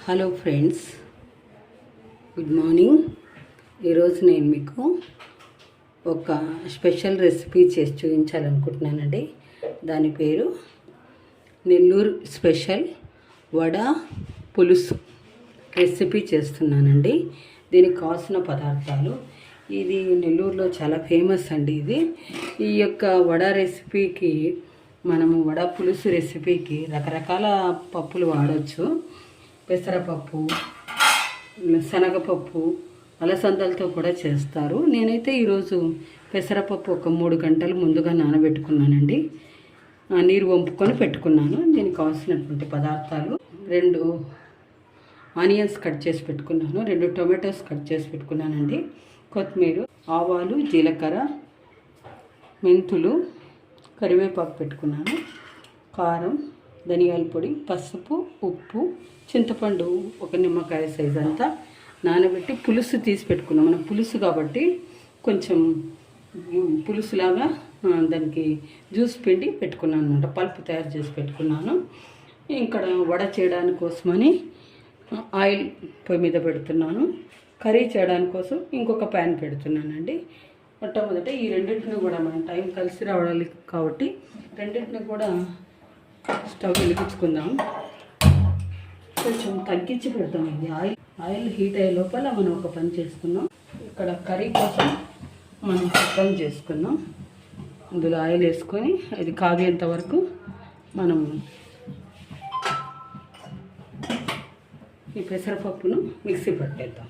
Hello friends, good morning. ఈరోజు నేను మీకు ఒక స్పెషల్ రెసిపీ చేసి చూపించాలనుకుంటున్నానండి. దాని పేరు నెల్లూరు స్పెషల్ వడ పులుసు రెసిపీ చేస్తున్నానండి. దీనికి కావాల్సిన పదార్థాలు, ఇది నెల్లూరులో చాలా ఫేమస్ అండి. ఈ యొక్క వడ రెసిపీకి మనము వడ పులుసు రెసిపీకి రకరకాల పప్పులు వాడవచ్చు. పెసరపప్పు, శనగపప్పు, అలసందలతో కూడా చేస్తారు. నేనైతే ఈరోజు పెసరపప్పు ఒక 3 గంటలు ముందుగా నానబెట్టుకున్నానండి. నీరు వంపుకొని పెట్టుకున్నాను. దీనికి కావాల్సినటువంటి పదార్థాలు: 2 ఆనియన్స్ కట్ చేసి పెట్టుకున్నాను, 2 టొమాటోస్ కట్ చేసి పెట్టుకున్నానండి, కొత్తిమీర, ఆవాలు, జీలకర్ర, మెంతులు, కరివేపాకు పెట్టుకున్నాను, కారం, ధనియాల పొడి, పసుపు, ఉప్పు, చింతపండు ఒక నిమ్మకాయ సైజ్ అంతా నానబెట్టి పులుసు తీసి పెట్టుకున్నాం. మనం పులుసు కాబట్టి కొంచెం పులుసులాగా దానికి జ్యూస్ పిండి పెట్టుకున్నాను అనమాట. పల్పు తయారు చేసి పెట్టుకున్నాను. ఇక్కడ వడ చేయడానికి కోసమని ఆయిల్ పొయ్యి మీద పెడుతున్నాను. కర్రీ చేయడానికి కోసం ఇంకొక ప్యాన్ పెడుతున్నానండి. మొట్టమొదట ఈ రెండింటిని కూడా మనం టైం కలిసి రావడాలి కాబట్టి రెండింటిని కూడా స్టవ్ వెలిగించుకుందాం. కొంచెం తగ్గించి పెడతామండి. ఆయిల్ హీట్ అయ్యే లోపల మనం ఒక పని చేసుకుందాం. ఇక్కడ కర్రీ కోసం మనం సిద్ధం చేసుకుందాం. అందులో ఆయిల్ వేసుకొని అది కాగేంత వరకు మనం ఈ పెసరపప్పును మిక్సీ పట్టేద్దాం.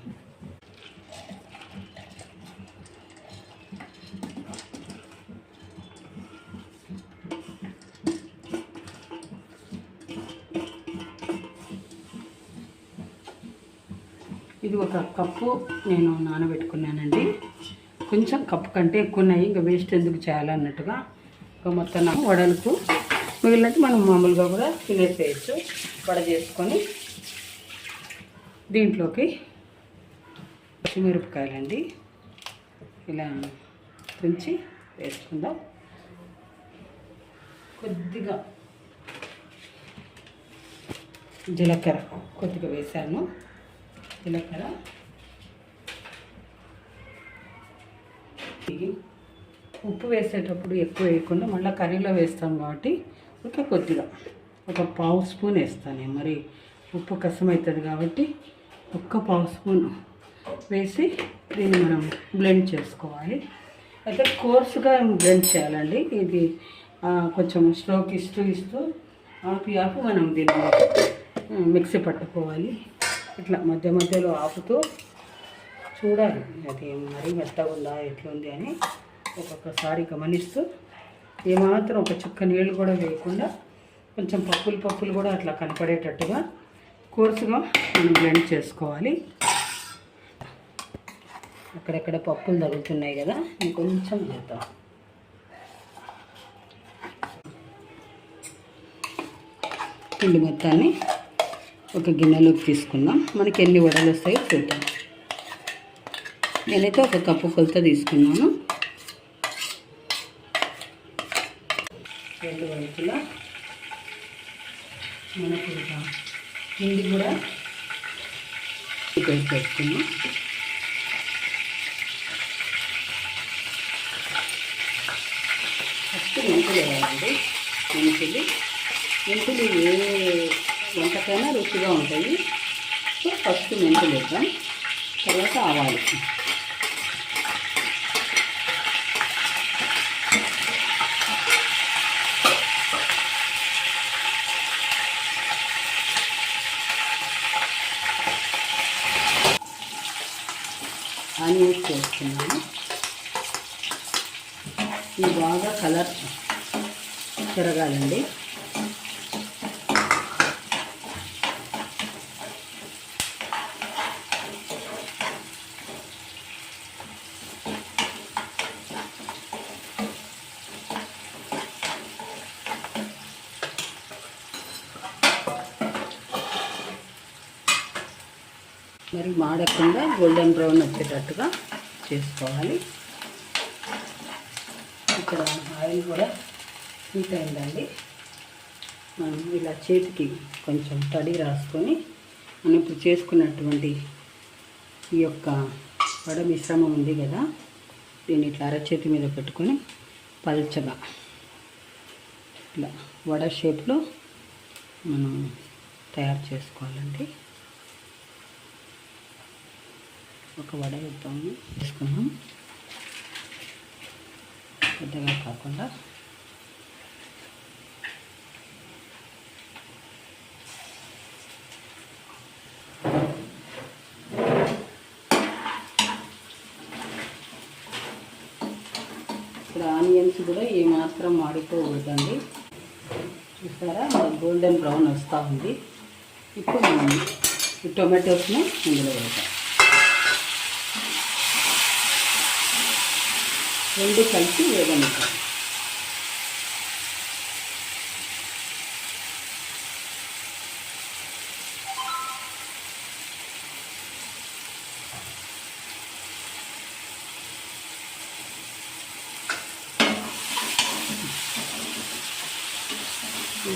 ఇది 1 కప్పు నేను నానబెట్టుకున్నానండి. కొంచెం కప్పు కంటే ఎక్కువ ఉన్నాయి, ఇంకా వేస్ట్ ఎందుకు చేయాలన్నట్టుగా మొత్తం వడలకు మిగిలినట్టు మనం మామూలుగా కూడా తినేసేయచ్చు. వడ చేసుకొని దీంట్లోకి పచ్చిమిరపకాయలండి ఇలా తుంచి వేసుకుందాం. కొద్దిగా జీలకర్ర కొద్దిగా వేసాను. జీలకర్ర, ఉప్పు వేసేటప్పుడు ఎక్కువ వేయకుండా మళ్ళీ కర్రీలో వేస్తాం కాబట్టి కొద్దిగా ఒక 1/2 స్పూన్ వేస్తాను. మరి ఉప్పు కష్టమవుతుంది కాబట్టి 1/2 స్పూన్ వేసి దీన్ని మనం బ్లెండ్ చేసుకోవాలి. అయితే కోర్సుగా బ్లెండ్ చేయాలండి. ఇది కొంచెం స్లోకి ఇస్తూ ఆపి మనం దీన్ని మిక్సీ పట్టుకోవాలి. ఇట్లా మధ్య మధ్యలో ఆపుతూ చూడాలి అది మరీ మెత్తగా ఉందా ఎట్లుంది అని ఒక్కొక్కసారి గమనిస్తూ, ఏమాత్రం ఒక చుక్క నీళ్ళు కూడా వేయకుండా కొంచెం పప్పులు కూడా అట్లా కనపడేటట్టుగా కోర్సుగా మనం బ్లెండ్ చేసుకోవాలి. అక్కడక్కడ పప్పులు తగులుతున్నాయి కదా, ఇంకొంచెం చేద్దాం. పిండి మొత్తాన్ని ఒక గిన్నెలోకి తీసుకుందాం. మనకి ఎన్ని వడలు వస్తాయో చూద్దాం. నేనైతే 1 కప్పు కొలత తీసుకున్నాను. 2 వైపులా మనకు పిండి కూడా వేసి పెట్టుకున్నాం. ఫస్ట్ మెంతులు వేయాలండి. మెంతులు ఏ వంటకైనా రుచిగా ఉంటాయి. సో ఫస్ట్ మెంతులు వేద్దాం, తర్వాత ఆవాలు. ఆనియన్స్ వేస్తున్నాను. ఇది బాగా కలర్ తిరగాలండి. మరి మాడకుండా గోల్డెన్ బ్రౌన్ వచ్చేటట్టుగా చేసుకోవాలి. ఇక్కడ ఆయిల్ కూడా హీట్ అయిందండి. మనం ఇలా చేతికి కొంచెం తడి రాసుకొని మనం ఇప్పుడు చేసుకున్నటువంటి ఈ యొక్క వడ మిశ్రమం ఉంది కదా, దీన్ని ఇట్లా అరచేతి మీద పెట్టుకొని పల్చగా ఇట్లా వడ షేప్లో మనం తయారు చేసుకోవాలండి. ఒక వడ వేసుకున్నాం, పెద్దగా కాకుండా. ఇప్పుడు ఆనియన్స్ కూడా ఏమాత్రం మాడిపోకూడదండి. చూసారా, గోల్డెన్ బ్రౌన్ వస్తూ ఉంది. ఇప్పుడు మనం ఈ టొమాటోస్ని ఇందులో వేద్దాం. రెండు కలిసి వేగనిద్దాం.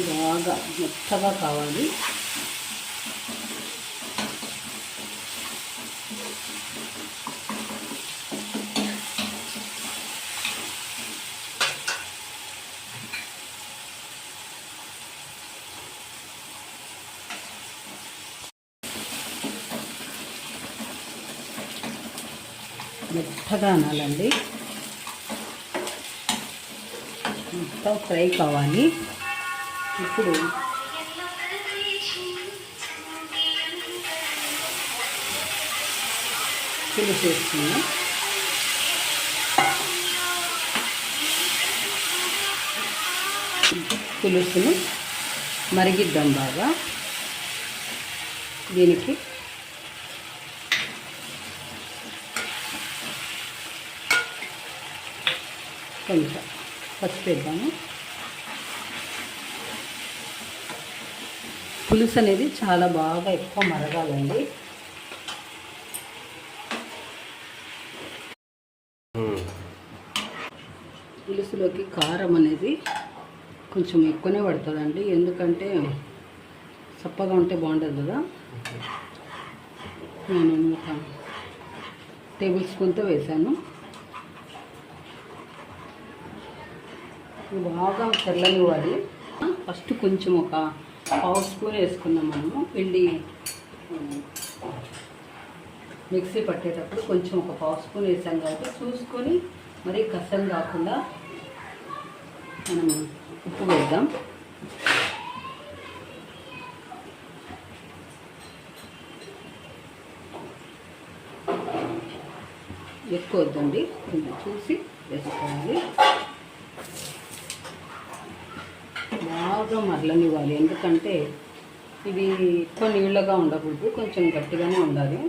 బాగా మెత్తగా కావాలి. మెత్తగా అనాలండి, మొత్తం ఫ్రై కావాలి. ఇప్పుడు పులుసు వేసుకున్నాం. పులుసును మరిగిద్దాం బాగా. దీనికి కొంచెం పసుపు వేద్దాము. పులుసు అనేది చాలా బాగా ఎక్కువ మరగాలండి. పులుసులోకి కారం అనేది కొంచెం ఎక్కువనే పడుతుందండి, ఎందుకంటే చప్పగా ఉంటే బాగుంటుంది కదా. నేను ఒక టేబుల్ స్పూన్తో వేసాను. బాగా తెల్లనివ్వాలి. ఫస్ట్ కొంచెం ఒక పావు స్పూన్ వేసుకున్నాం మనము. పిండి మిక్సీ పట్టేటప్పుడు కొంచెం ఒక పావు స్పూన్ వేసాం కాబట్టి చూసుకొని మరీ కసం కాకుండా మనం ఉప్పు వేద్దాం. ఎక్కువ వద్దండి, కొంచెం చూసి వేసుకోవాలి. బాగా మరలనివ్వాలి, ఎందుకంటే ఇది ఎక్కువ నీళ్ళగా ఉండకూడదు, కొంచెం గట్టిగానే ఉండాలి.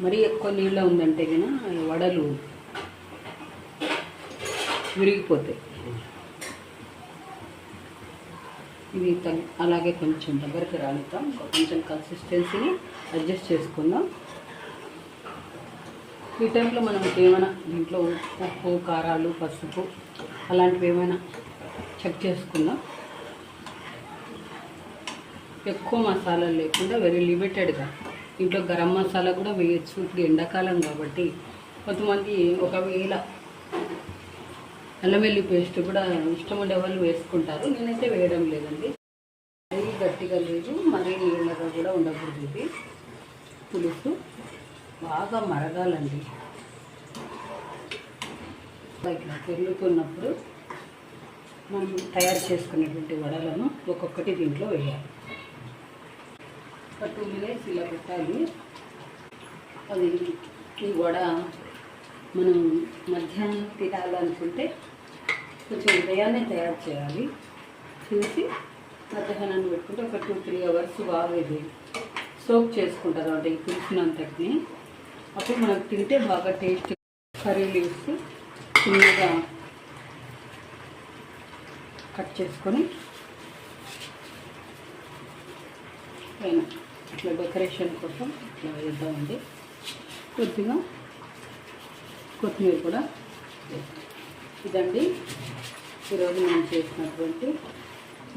మరీ ఎక్కువ నీళ్ళ ఉందంటే కన్నా వడలు విరిగిపోతాయి. ఇది అలాగే కొంచెం దగ్గరికి రానిద్దాం. కొంచెం కన్సిస్టెన్సీని అడ్జస్ట్ చేసుకుందాం. ఈ టైంలో మనం ఏమైనా దీంట్లో ఉప్పు, కారాలు, పసుపు అలాంటివి ఏమైనా చెక్ చేసుకుందాం. ఎక్కువ మసాలాలు లేకుండా వెరీ లిమిటెడ్గా. ఇంట్లో గరం మసాలా కూడా వేయచ్చు. ఇప్పుడు ఎండాకాలం కాబట్టి కొంతమంది ఒకవేళ అల్లం వెల్లుల్లి పేస్ట్ కూడా ఇష్టం ఉండే వాళ్ళు వేసుకుంటారు. నేనైతే వేయడం లేదండి. మరీ గట్టిగా లేదు, మరీ నీళ్ళగా కూడా ఉండకూడదు. ఇది పులుసు బాగా మరగాలండి. ఇట్లా పెరుగుతున్నప్పుడు మనం తయారు చేసుకునేటువంటి వడలను ఒక్కొక్కటి దీంట్లో వేయాలి. ఒక 2 minutes ఇలా పెట్టాలి. అది ఈ వడ మనం మధ్యాహ్నం తినాలనుకుంటే కొంచెం ఉదయాన్నే తయారు చేయాలి. చూసి మధ్యాహ్నాన్ని పెట్టుకుంటే ఒక 2-3 hours బాగా ఇది సోక్ చేసుకుంటారు అంటే ఈ పులుసునంతటిని. అప్పుడు మనకు తింటే బాగా టేస్ట్. కర్రీ లీవ్స్ చిన్నగా కట్ చేసుకొని పైన ఇట్లా డెకరేషన్ కోసం ఇట్లా వేద్దామండి. కొద్దిగా కొత్తిమీర కూడా ఇదండి ఈరోజు నేను చేసినటువంటి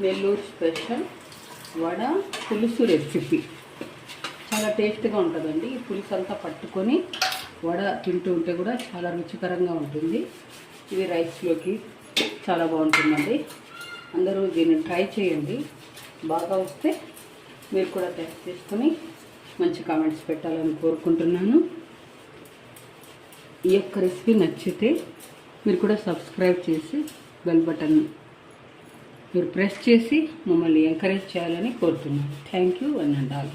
నెల్లూరు స్పెషల్ వడ పులుసు రెసిపీ చాలా టేస్ట్గా ఉంటుందండి. ఈ పులుసు అంతా పట్టుకొని వడ తింటూ ఉంటే కూడా చాలా రుచికరంగా ఉంటుంది. ఇది రైస్లోకి చాలా బాగుంటుందండి. అందరూ దీన్ని ట్రై చేయండి. బాగా వస్తే మీరు కూడా టెస్ట్ చేసుకొని మంచి కామెంట్స్ పెట్టాలని కోరుకుంటున్నాను. ఈ యొక్క రెసిపీ నచ్చితే మీరు కూడా సబ్స్క్రైబ్ చేసి బెల్ బటన్ మీరు ప్రెస్ చేసి మమ్మల్ని ఎంకరేజ్ చేయాలని కోరుతున్నాను. Thank you one and all.